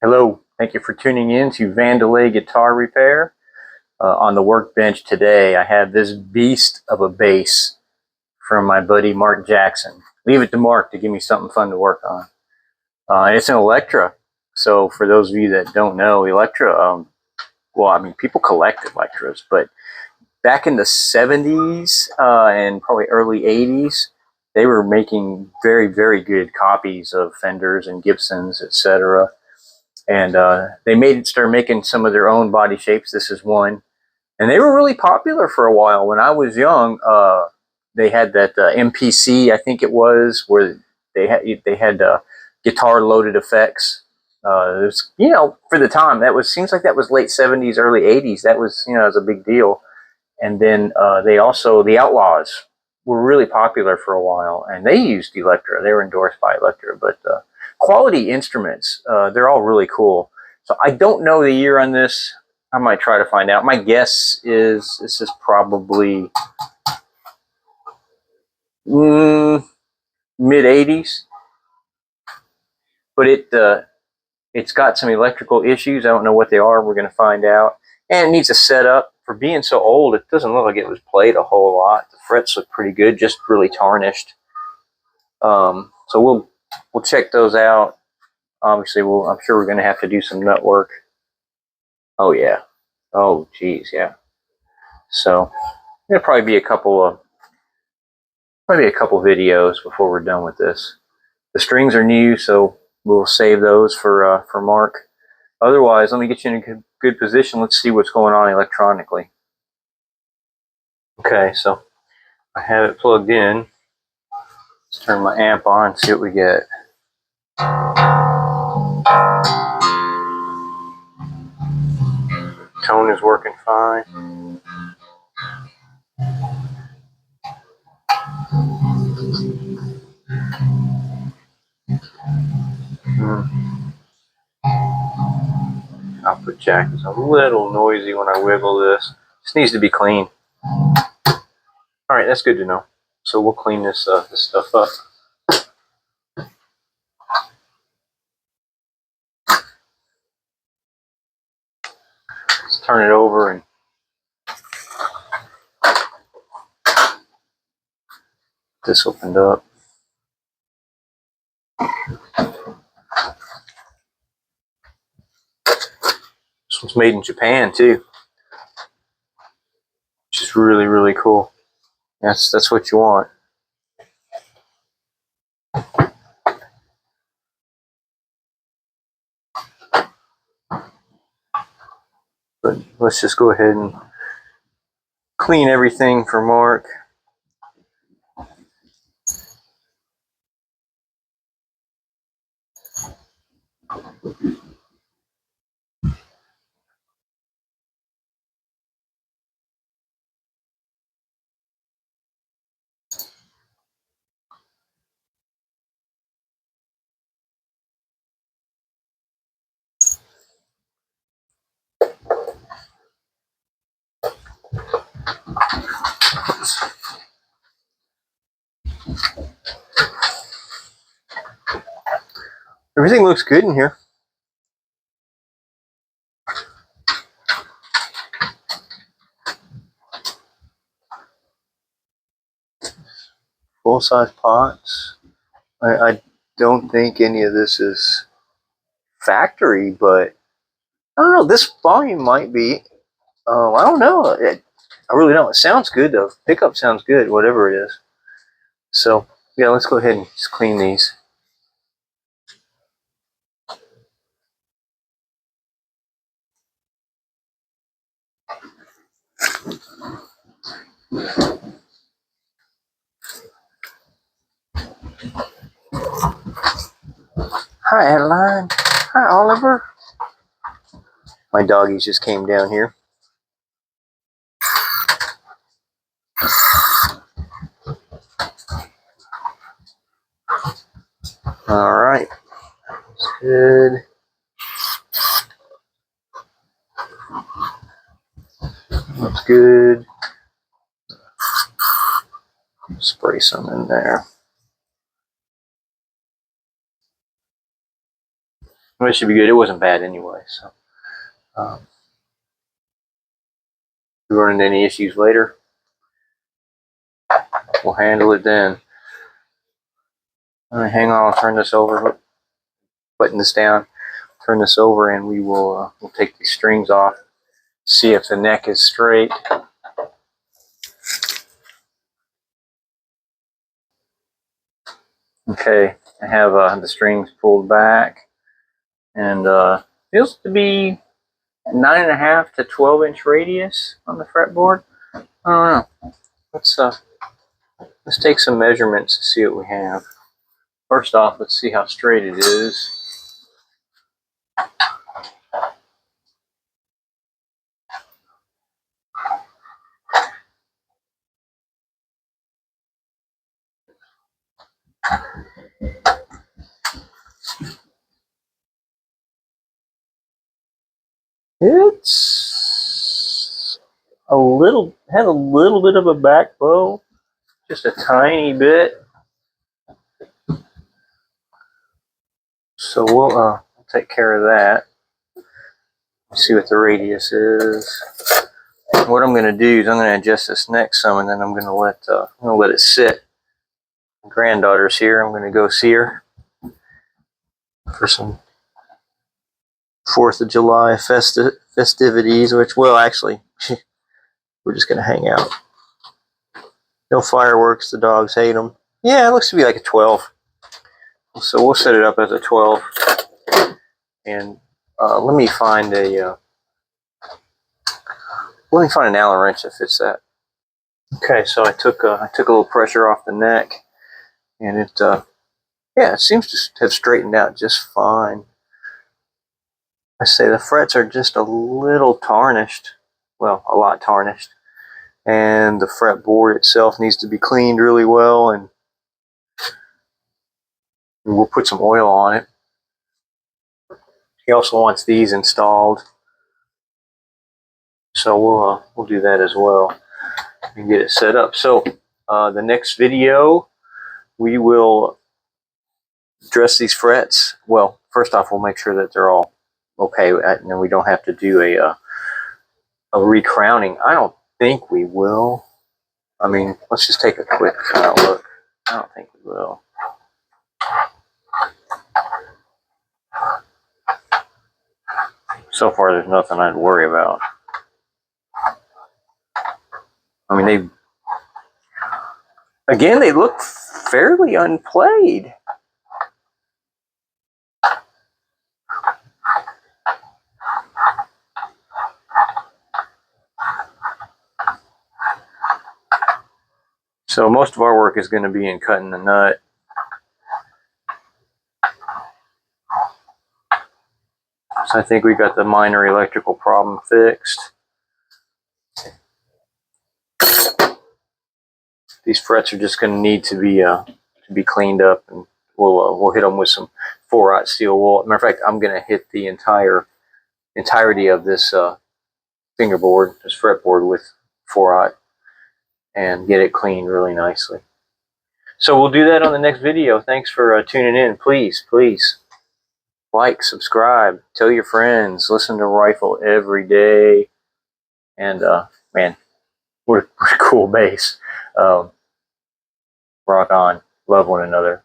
Hello, thank you for tuning in to Vandalay Guitar Repair. On the workbench today, I have this beast of a bass from my buddy Mark Jackson. Leave it to Mark to give me something fun to work on. It's an Electra. So for those of you that don't know, Electra, people collect Electras, but back in the 70s and probably early 80s, they were making very, very good copies of Fenders and Gibsons, etc. And they started making some of their own body shapes. This is one, and they were really popular for a while. When I was young, they had that MPC, I think it was, where they had guitar loaded effects. It was, for the time, seems like that was late 70s, early 80s. That was, it was a big deal. And then the Outlaws were really popular for a while, and they used Electra. They were endorsed by Electra, but quality instruments, they're all really cool. So I don't know the year on this. I might try to find out. My guess is this is probably mid 80s, but it's got some electrical issues. I don't know what they are. We're going to find out. And it needs a setup. For being so old, it doesn't look like it was played a whole lot. The frets look pretty good, just really tarnished. So we'll check those out. Obviously, I'm sure we're going to have to do some nut work. Oh yeah. Oh geez, yeah. So there'll probably be a couple videos before we're done with this. The strings are new, so we'll save those for Mark. Otherwise, let me get you in a good position. Let's see what's going on electronically. Okay, so I have it plugged in. Let's turn my amp on and see what we get. Tone is working fine. Output jack is a little noisy when I wiggle this. This needs to be clean. Alright, that's good to know. So we'll clean this stuff up. Let's turn it over and this opened up. This one's made in Japan too, which is really, really cool. That's what you want. But let's just go ahead and clean everything for Mark. Everything looks good in here. Full-size pots. I don't think any of this is factory, but I don't know. This volume might be. I don't know. I really don't. It sounds good though. Pickup sounds good, whatever it is. So yeah, let's go ahead and just clean these. Hi, Adeline. Hi, Oliver. My doggies just came down here. All right. That's good. That's good. Spray some in there. It should be good. It wasn't bad anyway. So, if we run into any issues later, we'll handle it then. All right, hang on. I'll turn this over. Button this down. Turn this over, and we will we'll take these strings off. See if the neck is straight. Okay, I have the strings pulled back, and feels to be 9.5 to 12-inch radius on the fretboard. I don't know. Let's take some measurements to see what we have. First off, let's see how straight it is. It's has a little bit of a back bow, just a tiny bit. So we'll take care of that. Let's see what the radius is. What I'm going to do is I'm going to adjust this neck some, and then I'm going to let it sit. My granddaughter's here. I'm going to go see her for some 4th of July festivities, which, well, actually, we're just going to hang out. No fireworks. The dogs hate them. Yeah, it looks to be like a 12. So we'll set it up as a 12. And let me find an Allen wrench that fits that. Okay, so I took a little pressure off the neck, and it seems to have straightened out just fine. I say the frets are just a little tarnished, well, a lot tarnished, and the fretboard itself needs to be cleaned really well, and we'll put some oil on it. He also wants these installed, so we'll do that as well and get it set up. So the next video, we will dress these frets. Well, first off, we'll make sure that they're all okay, and then we don't have to do a recrowning. I don't think we will. I mean, let's just take a quick look. I don't think we will. So far, there's nothing I'd worry about. I mean, they look fairly unplayed. So most of our work is going to be in cutting the nut. So I think we got the minor electrical problem fixed. These frets are just going to need to be cleaned up, and we'll hit them with some 4-aught steel wool. Matter of fact, I'm going to hit the entirety of this fingerboard, this fretboard, with 4-aught and get it cleaned really nicely. So we'll do that on the next video. Thanks for tuning in. Please like, subscribe, tell your friends, listen to Rifle every day. And man, what a cool bass. Rock on. Love one another.